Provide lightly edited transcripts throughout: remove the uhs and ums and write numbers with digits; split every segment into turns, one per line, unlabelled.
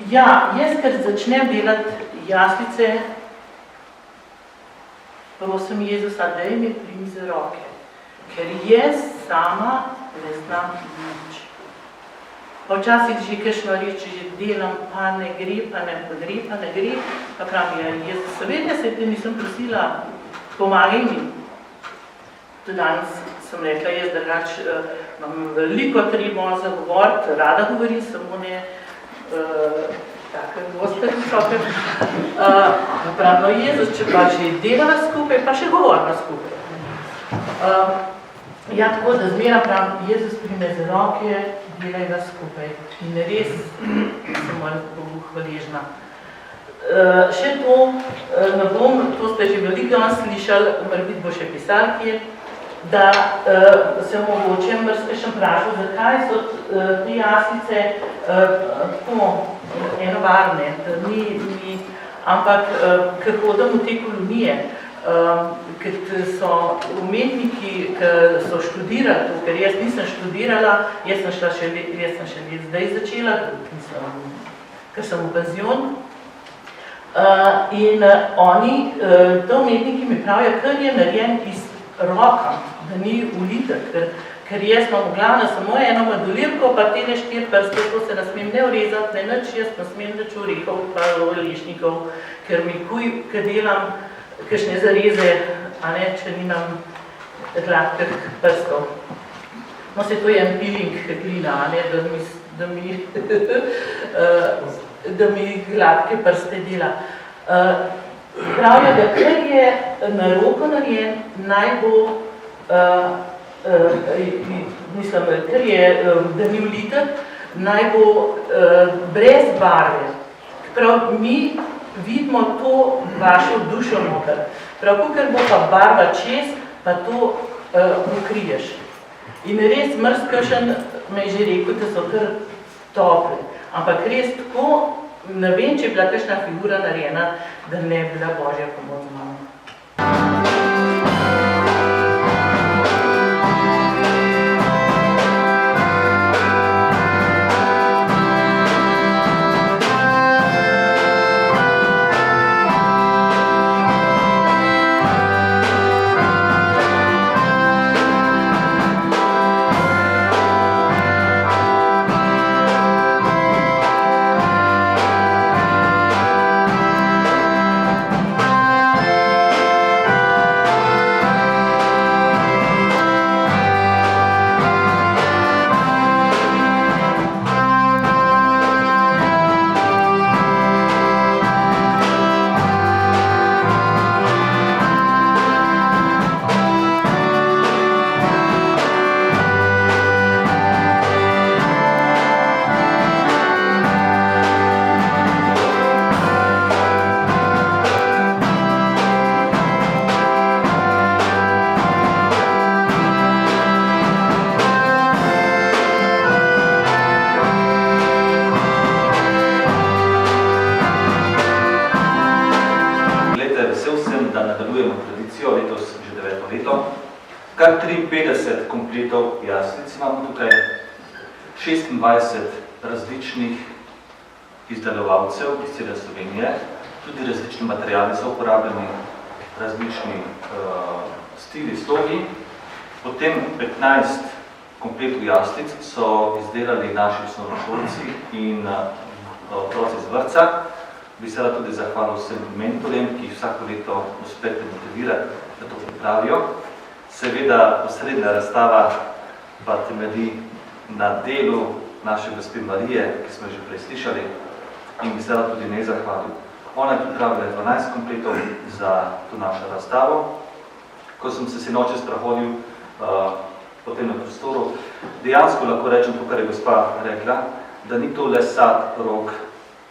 Ja, jaz, ker začnem delati jaslice, prosim Jezusa, daj mi primi za roke, ker jaz sama ne znam nič. Pa včasih že kakšno reči, že delam, pa ne gre, pa ne gre, pa pravim, Jezus, seveda se te nisem prosila, pomagaj mi. Tudi danes sem rekla, jaz drugač imam veliko treba za govoriti, rada govorim, samo ne take goste visoke. Pravno, Jezus, če pa že delava skupaj, pa še govorila skupaj. Ja, tako da zmeraj pravim, Jezus prime za roke, delajva skupaj. In res sem Bogu hvaležna. Še to, ne bom, to ste že veliko slišali, morebiti bo še pisal kje, da se mogoče mrzkešem vprašal, zakaj so te jaslice tako enobarvne, ampak ker hodim v te kolonije, ker so umetniki, ki so študirali to, ker jaz nisem študirala, jaz sem še zdaj začela, ker sem v penzion. In oni, to umetniki mi pravijo, kar je narejen iz roka, da ni ulitek, ker jaz imam v glavnem samo eno modulirko, pa tele 4 prste, to se ne smem ne urezati, ne nič, jaz ne smem nič orehov, pa lešnikov, ker mi ko delam kakšne zareze, a ne, če nimam gladkih prstov. No, se to je en peeling glina, a ne, da mi gladke prste dela. Pravijo, da kar je na roko narejen, naj bo, mislim, kar je, da ni ulitek, naj bo brez barve. Prav, mi vidimo to vašo dušo noter. Prav, ker bo pa barva čez, pa to ukriješ. In res mrzkešen me je že rekel, da so kar topli. Ampak res tako, ne vem, če je bila kakšna figura narejena, da ne je bila Božja pomoč z mano.
Kar 53 kompletov jaslic imamo tukaj, 26 različnih izdelovalcev iz cele Slovenije, tudi različni materiali so uporabljeni, različni stili, slogi. Potem 15 kompletov jaslic so izdelali naši osnovnošolci in otroci z vrtca. Bi se rad tudi zahvalil vsem mentorjem, ki jih vsako leto uspete motivirati, da to pripravijo. Seveda, osrednja razstava pa temelji na delu naše gospe Marije, ki smo že prej slišali, in bi se rad tudi ne zahvalil. Ona je pripravila 12 kompletov za to našo razstavo. Ko sem se sinoči sprehodil po tem prostoru, dejansko lahko rečem to, kar je gospa rekla, da ni to le sad rok,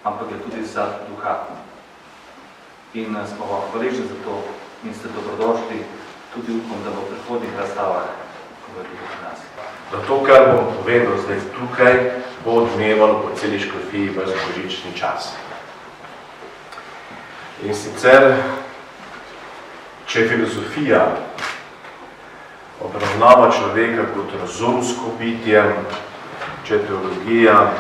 ampak je tudi sad duha. In smo vam hvaležni za to in ste dobrodošli. Tudi upam, da bo v prihodnjih razstavah, ko bo tudi v nas.
Zato, kar bom povedal zdaj tukaj, bo odmevalo po celi škofiji v božični čas. In sicer, če filozofija obravnava človeka kot razumsko bitje, če teologija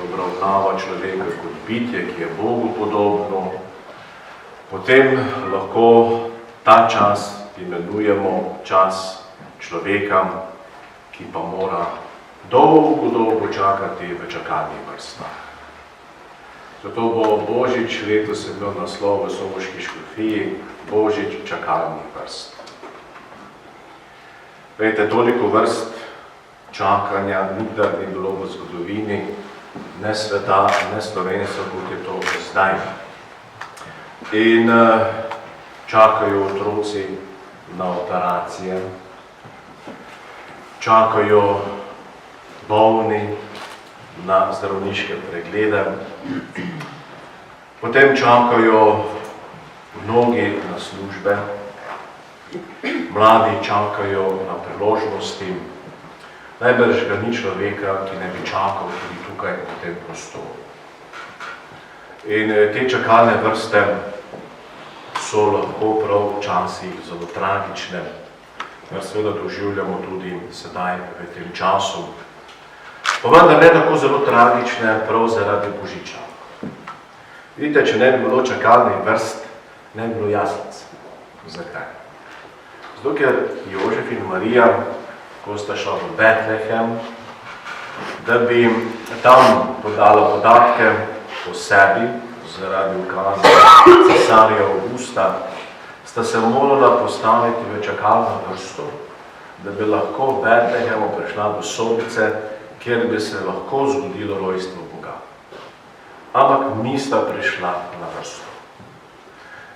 obravnava človeka kot bitje, ki je Bogu podobno, potem lahko ta čas imenujemo čas človeka, ki pa mora dolgo čakati v čakalnih vrstah. Zato bo Božič letos imel naslov v soboški škofiji Božič čakalnih vrst. Vejte, toliko vrst čakanja nikdar ni bilo v zgodovini, ne sveta, ne Slovencev, kot je to zdaj. In čakajo otroci na operacije, čakajo bolni na zdravniške preglede, potem čakajo mnogi na službe, mladi čakajo na priložnosti, najbrž ga ni človeka, ki ne bi čakal tudi tukaj v tem prostoru. In te čakalne vrste so lahko prav včasih zelo tragične, kar seveda doživljamo tudi sedaj v tem času. Pa vendar ne tako zelo tragične prav zaradi Božiča. Vidite, če ne bi bilo čakalnih vrst, ne bi bilo jaslic. Zakaj? Zato, ker Jožef in Marija, ko sta šla v Betlehem, da bi tam podala podatke o sebi, zaradi ukaza cesarja Augusta, sta se morala postaviti v čakalno vrsto, da bi lahko v Betlehemu prišla do sobice, kjer bi se lahko zgodilo rojstvo Boga. Ampak nista prišla na vrsto.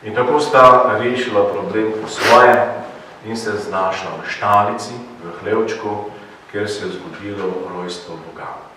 In tako sta rešila problem po svoje in se znašla v štalici, v hlevčku, kjer se je zgodilo rojstvo Boga.